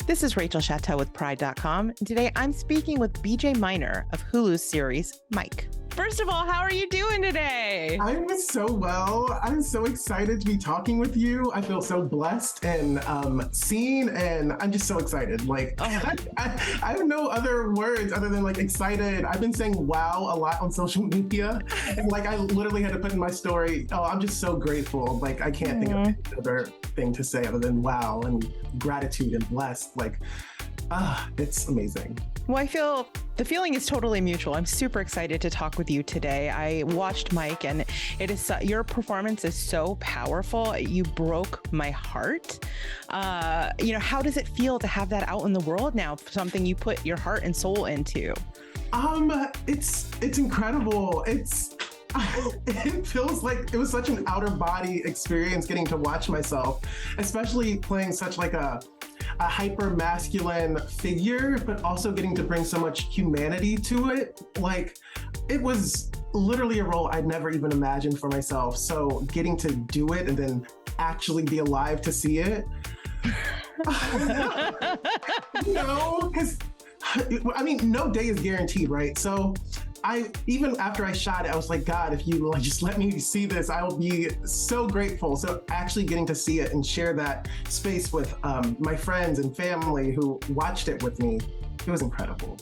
This is Rachel Shatto with Pride.com. And today I'm speaking with BJ Minor of Hulu's series, Mike. First of all, how are you doing today? I'm so well. I'm so excited to be talking with you. I feel so blessed and seen, and I'm just so excited. I have no other words other than excited. I've been saying wow a lot on social media, and I literally had to put in my story, oh, I'm just so grateful. I can't think of any other thing to say other than wow and gratitude and blessed. It's amazing. Well, I feel the feeling is totally mutual. I'm super excited to talk with you today. I watched Mike, and your performance is so powerful. You broke my heart. How does it feel to have that out in the world now? Something you put your heart and soul into. It's incredible. It feels like it was such an out of body experience getting to watch myself, especially playing such a hyper masculine figure, but also getting to bring so much humanity to it. It was literally a role I'd never even imagined for myself. So getting to do it and then actually be alive to see it, because no day is guaranteed, right? So even after I shot it, I was like, God, if you just let me see this, I will be so grateful. So actually getting to see it and share that space with my friends and family who watched it with me, it was incredible.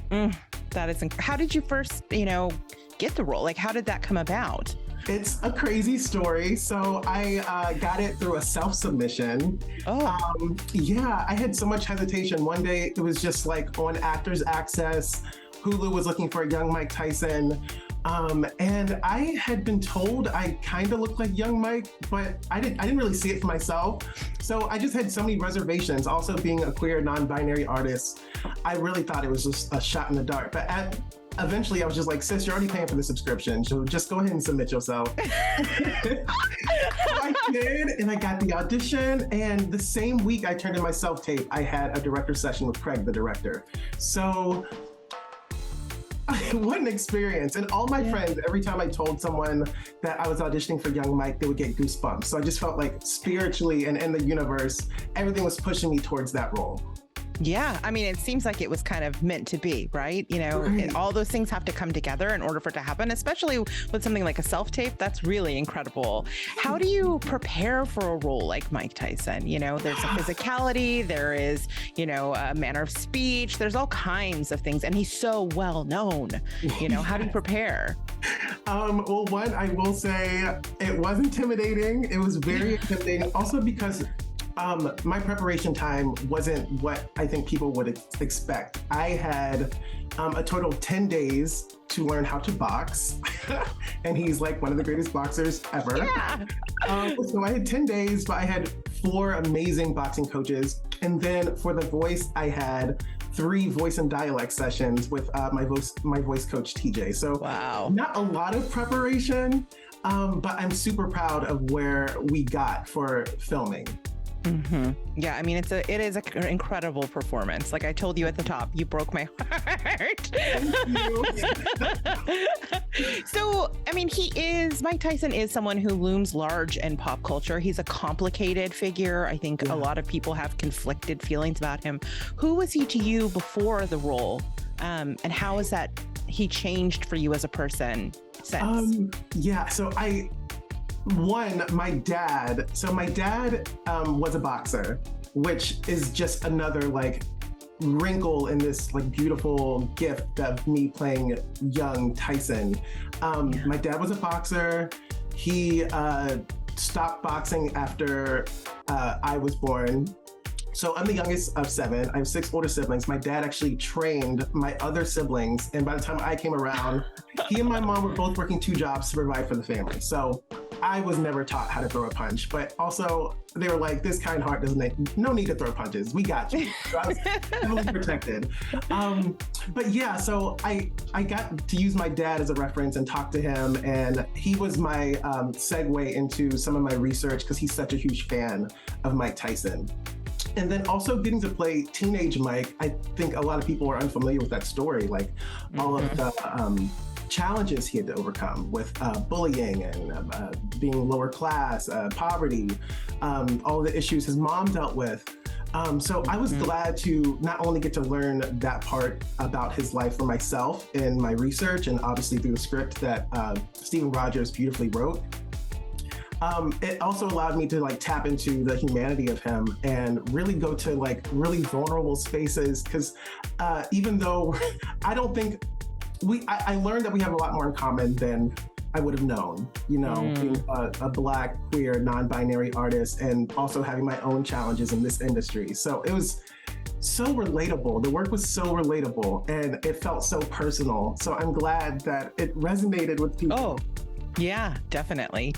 That is incredible. How did you first, get the role? How did that come about? It's a crazy story. So I got it through a self-submission. Oh. I had so much hesitation. One day it was just on Actors Access, Hulu was looking for a young Mike Tyson. And I had been told I kind of looked like young Mike, but I didn't really see it for myself. So I just had so many reservations. Also being a queer non-binary artist, I really thought it was just a shot in the dark. But eventually I was just like, sis, you're already paying for the subscription, so just go ahead and submit yourself. So I did, and I got the audition, and the same week I turned in my self-tape, I had a director session with Craig, the director. So what an experience. And all my friends, every time I told someone that I was auditioning for Young Mike, they would get goosebumps. So I just felt like spiritually and in the universe, everything was pushing me towards that role. Yeah. It seems like it was kind of meant to be, right? Right. All those things have to come together in order for it to happen, especially with something like a self-tape. That's really incredible. How do you prepare for a role like Mike Tyson? There's a physicality, there is, a manner of speech, there's all kinds of things. And he's so well known. How do you prepare? Well, one, I will say it was intimidating. It was very intimidating. Also because my preparation time wasn't what I think people would expect. I had a total of 10 days to learn how to box. And he's one of the greatest boxers ever. Yeah. So I had 10 days, but I had 4 amazing boxing coaches. And then for the voice, I had 3 voice and dialect sessions with my voice coach, TJ. So wow. Not a lot of preparation, but I'm super proud of where we got for filming. Mm-hmm. Yeah, it is an incredible performance. Like I told you at the top, you broke my heart. So, Mike Tyson is someone who looms large in pop culture. He's a complicated figure. I think a lot of people have conflicted feelings about him. Who was he to you before the role? And how is that he changed for you as a person since? So my dad was a boxer, which is just another wrinkle in this beautiful gift of me playing young Tyson. My dad was a boxer. He stopped boxing after I was born. So I'm the youngest of 7. I have 6 older siblings. My dad actually trained my other siblings. And by the time I came around, he and my mom were both working 2 jobs to provide for the family. So I was never taught how to throw a punch, but also they were like, this kind heart no need to throw punches. We got you. So I was heavily protected. So I got to use my dad as a reference and talk to him. And he was my segue into some of my research because he's such a huge fan of Mike Tyson. And then also getting to play teenage Mike, I think a lot of people are unfamiliar with that story, all of the challenges he had to overcome with bullying and being lower class, poverty, all the issues his mom dealt with. So I was glad to not only get to learn that part about his life for myself in my research and obviously through the script that Stephen Rogers beautifully wrote. It also allowed me to like tap into the humanity of him and really go to like really vulnerable spaces. Because even though I don't think I learned that we have a lot more in common than I would have known, you know, being a Black, queer, non-binary artist and also having my own challenges in this industry. So it was so relatable. The work was so relatable and it felt so personal. So I'm glad that it resonated with people. Oh. Yeah, definitely.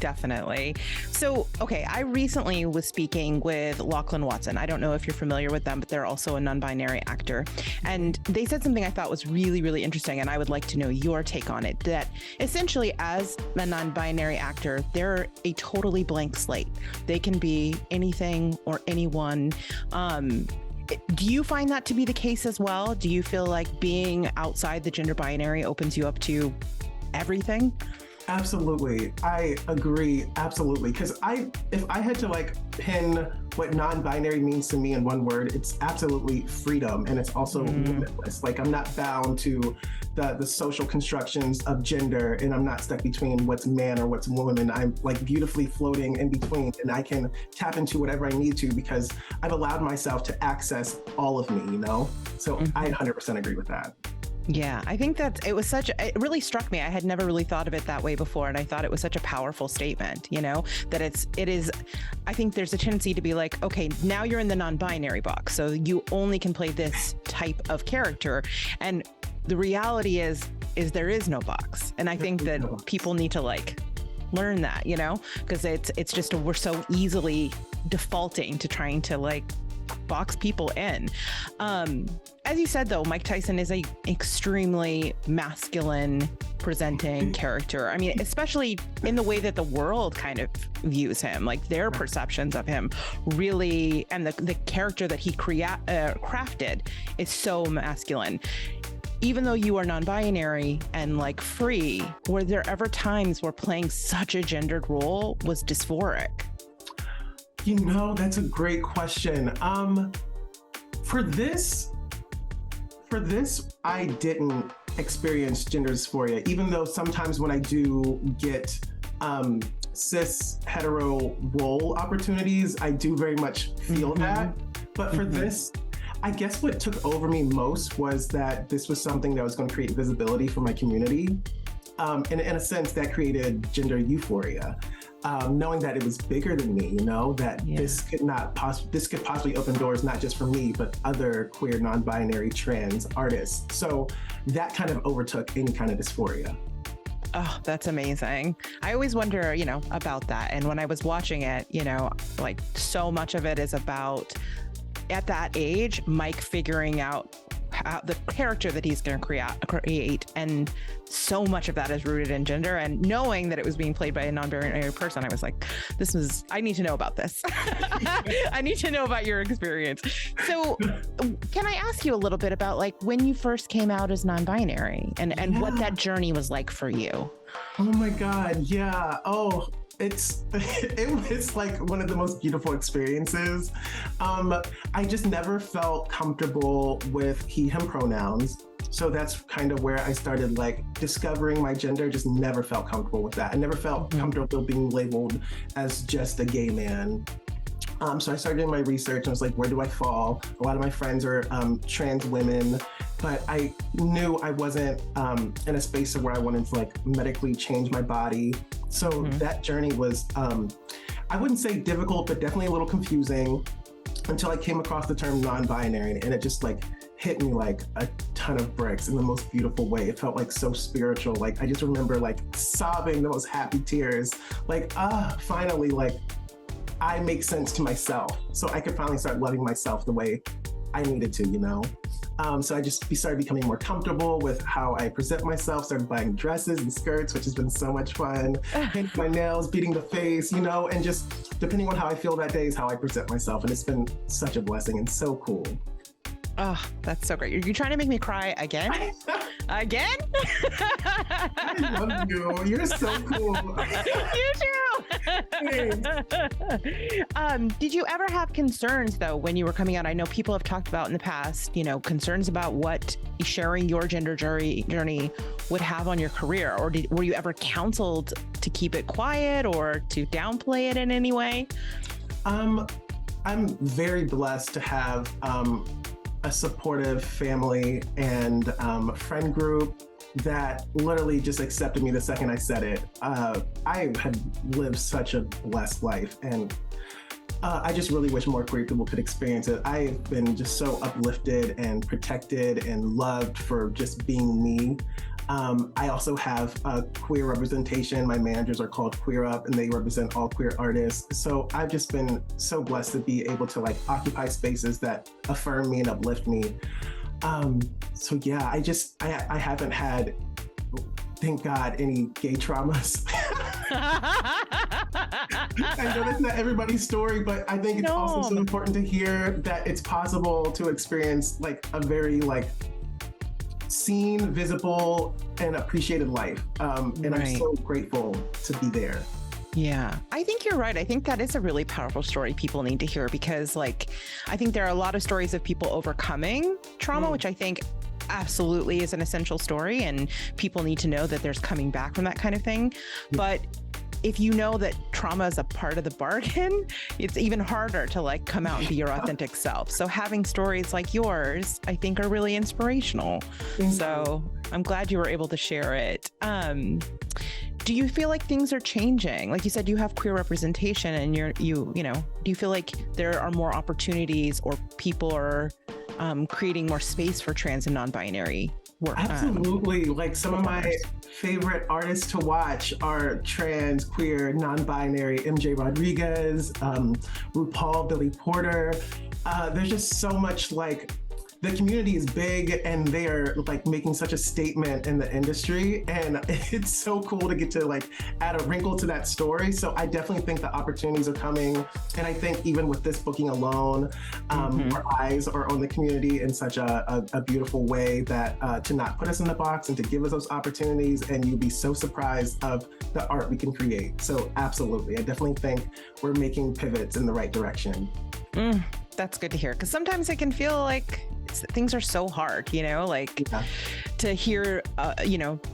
So, okay, I recently was speaking with Lachlan Watson. I don't know if you're familiar with them, but they're also a non-binary actor. And they said something I thought was really, really interesting, and I would like to know your take on it, that essentially as a non-binary actor, they're a totally blank slate. They can be anything or anyone. Do you find that to be the case as well? Do you feel like being outside the gender binary opens you up to everything? Absolutely. I agree. Absolutely. Because if I had to like pin what non-binary means to me in one word, it's absolutely freedom. And it's also limitless. Like I'm not bound to the social constructions of gender and I'm not stuck between what's man or what's woman. I'm like beautifully floating in between and I can tap into whatever I need to because I've allowed myself to access all of me, you know? So I 100% agree with that. Yeah, I think that it really struck me. I had never really thought of it that way before. And I thought it was such a powerful statement, you know, that I think there's a tendency to be like, okay, now you're in the non-binary box. So you only can play this type of character. And the reality is there is no box. And I think that people need to like learn that, you know, because it's just, we're so easily defaulting to trying to like box people in. As you said, though, Mike Tyson is a extremely masculine presenting character. I mean, especially in the way that the world kind of views him, like their perceptions of him really, and the character that he crafted is so masculine. Even though you are non-binary and like free, were there ever times where playing such a gendered role was dysphoric? You know, that's a great question. For this, I didn't experience gender dysphoria, even though sometimes when I do get cis hetero role opportunities, I do very much feel that. But for this, I guess what took over me most was that this was something that was going to create visibility for my community. And in a sense, that created gender euphoria. Knowing that it was bigger than me, you know, that this could possibly open doors, not just for me, but other queer, non-binary, trans artists. So that kind of overtook any kind of dysphoria. Oh, that's amazing. I always wonder, you know, about that. And when I was watching it, you know, like so much of it is about, at that age, Mike figuring out how the character that he's going to create, and so much of that is rooted in gender. And knowing that it was being played by a non-binary person, I was like, I need to know about this. I need to know about your experience. So can I ask you a little bit about like when you first came out as non-binary and what that journey was like for you? Oh my God. Yeah. Oh, it was like one of the most beautiful experiences. I just never felt comfortable with he, him pronouns. So that's kind of where I started like discovering my gender, just never felt comfortable with that. I never felt comfortable being labeled as just a gay man. So I started doing my research and I was like, where do I fall? A lot of my friends are trans women, but I knew I wasn't in a space where I wanted to like medically change my body. So that journey was, I wouldn't say difficult, but definitely a little confusing until I came across the term non-binary, and it just like hit me like a ton of bricks in the most beautiful way. It felt like so spiritual. Like I just remember like sobbing the most happy tears, like, finally, like I make sense to myself. So I could finally start loving myself the way I needed to, you know? So I just started becoming more comfortable with how I present myself, started buying dresses and skirts, which has been so much fun, painting my nails, beating the face, you know, and just depending on how I feel that day is how I present myself. And it's been such a blessing and so cool. Oh, that's so great. You're trying to make me cry again? Again? I love you. You're so cool. You too. Did you ever have concerns though when you were coming out? I know people have talked about in the past, concerns about what sharing your gender journey would have on your career, or were you ever counseled to keep it quiet or to downplay it in any way? I'm very blessed to have a supportive family and friend group that literally just accepted me the second I said it. I have lived such a blessed life, and I just really wish more queer people could experience it. I've been just so uplifted and protected and loved for just being me. I also have a queer representation. My managers are called Queer Up, and they represent all queer artists. So I've just been so blessed to be able to occupy spaces that affirm me and uplift me. So yeah, I haven't had, thank God, any gay traumas. I know that's not everybody's story, but I think it's also so important to hear that it's possible to experience a very seen, visible, and appreciated life. And I'm so grateful to be there. Yeah, I think you're right. I think that is a really powerful story people need to hear, because I think there are a lot of stories of people overcoming trauma, which I think absolutely is an essential story, and people need to know that there's coming back from that kind of thing. But if you know that trauma is a part of the bargain, it's even harder to come out and be your authentic self. So having stories like yours, I think, are really inspirational. So I'm glad you were able to share it. Do you feel like things are changing? Like you said, you have queer representation, and do you feel like there are more opportunities, or people are creating more space for trans and non-binary work? Absolutely. Some of my favorite artists to watch are trans, queer, non-binary, MJ Rodriguez, RuPaul, Billy Porter. There's just so much the community is big, and they are making such a statement in the industry, and it's so cool to get to add a wrinkle to that story. So I definitely think the opportunities are coming, and I think even with this booking alone, our eyes are on the community in such a beautiful way that to not put us in the box and to give us those opportunities, and you'll be so surprised of the art we can create. So absolutely, I definitely think we're making pivots in the right direction. That's good to hear, because sometimes it can feel like things are so hard, to hear,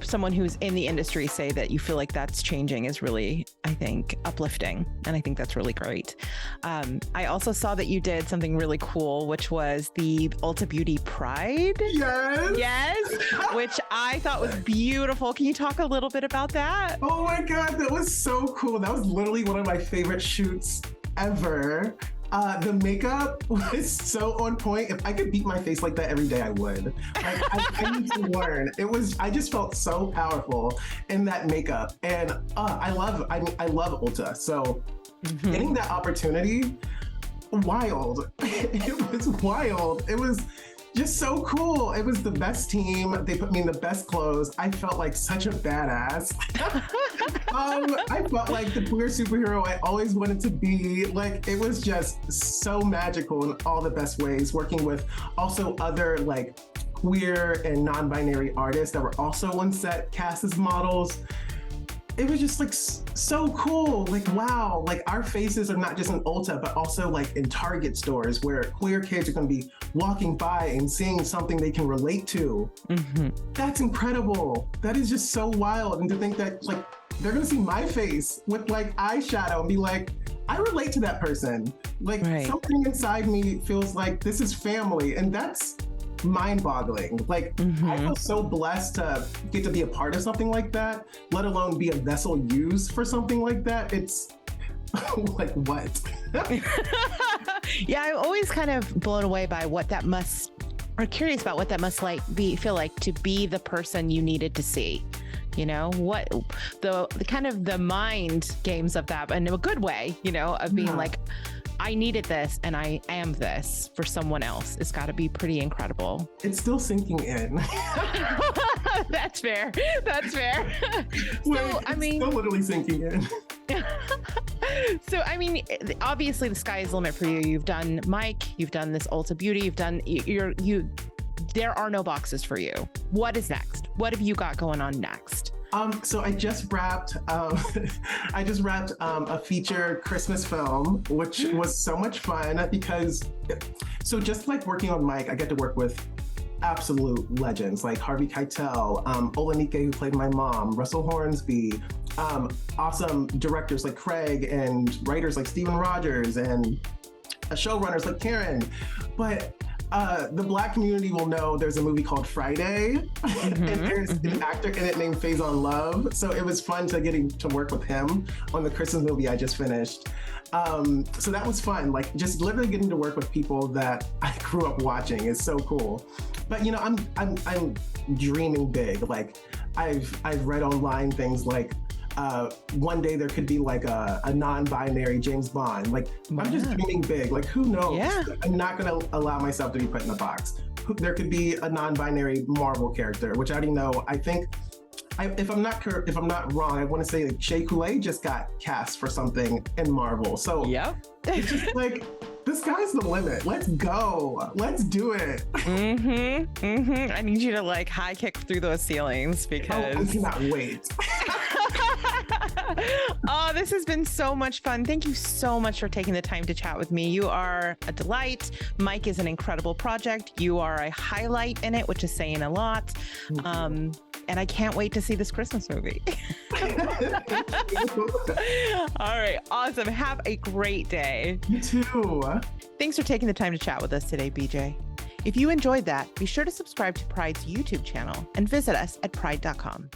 someone who's in the industry say that you feel like that's changing is really, I think, uplifting. And I think that's really great. I also saw that you did something really cool, which was the Ulta Beauty Pride. Yes. Which I thought was beautiful. Can you talk a little bit about that? Oh my God, that was so cool. That was literally one of my favorite shoots ever. The makeup was so on point. If I could beat my face like that every day, I would. I need to learn. I just felt so powerful in that makeup. And I love Ulta. So getting that opportunity, wild. It was wild. It was just so cool. It was the best team. They put me in the best clothes. I felt like such a badass. I felt like the queer superhero I always wanted to be. It was just so magical in all the best ways, working with also other queer and non-binary artists that were also on set, cast as models. It was just so cool. Wow, our faces are not just in Ulta, but also in Target stores where queer kids are going to be walking by and seeing something they can relate to. That's incredible. That is just so wild. And to think that they're going to see my face with eyeshadow and be I relate to that person. Something inside me feels like this is family. And that's mind-boggling. I feel so blessed to get to be a part of something like that, let alone be a vessel used for something like that. It's what? Yeah, I'm always kind of blown away by curious about what that must feel like to be the person you needed to see. What the kind of the mind games of that, in a good way, of being I needed this and I am this for someone else. It's got to be pretty incredible. It's still sinking in. That's fair. Still literally sinking in. So, obviously the sky is the limit for you. You've done Mike, you've done this Ulta Beauty, you've done, there are no boxes for you. What is next? What have you got going on next? So I just wrapped a feature Christmas film, which was so much fun because, so just like working on Mike, I get to work with absolute legends like Harvey Keitel, Olenike, who played my mom, Russell Hornsby, awesome directors like Craig, and writers like Steven Rogers, and showrunners like Karen. But the Black community will know there's a movie called Friday, and there's an actor in it named Faison Love. So it was fun getting to work with him on the Christmas movie I just finished. So that was fun. Like just literally getting to work with people that I grew up watching is so cool. But you know, I'm dreaming big. Like I've read online things like one day there could be like a non-binary James Bond. Like I'm just dreaming big. Like who knows? Yeah. I'm not gonna allow myself to be put in a box. There could be a non-binary Marvel character, which I already know. I think if I'm not wrong, I want to say like Shea Coulee just got cast for something in Marvel. So it's just like the sky's the limit. Let's go. Let's do it. I need you to like high kick through those ceilings because I cannot wait. Oh, this has been so much fun. Thank you so much for taking the time to chat with me. You are a delight. Mike is an incredible project. You are a highlight in it, which is saying a lot. And I can't wait to see this Christmas movie. All right. Awesome. Have a great day. You too. Thanks for taking the time to chat with us today, BJ. If you enjoyed that, be sure to subscribe to Pride's YouTube channel and visit us at pride.com.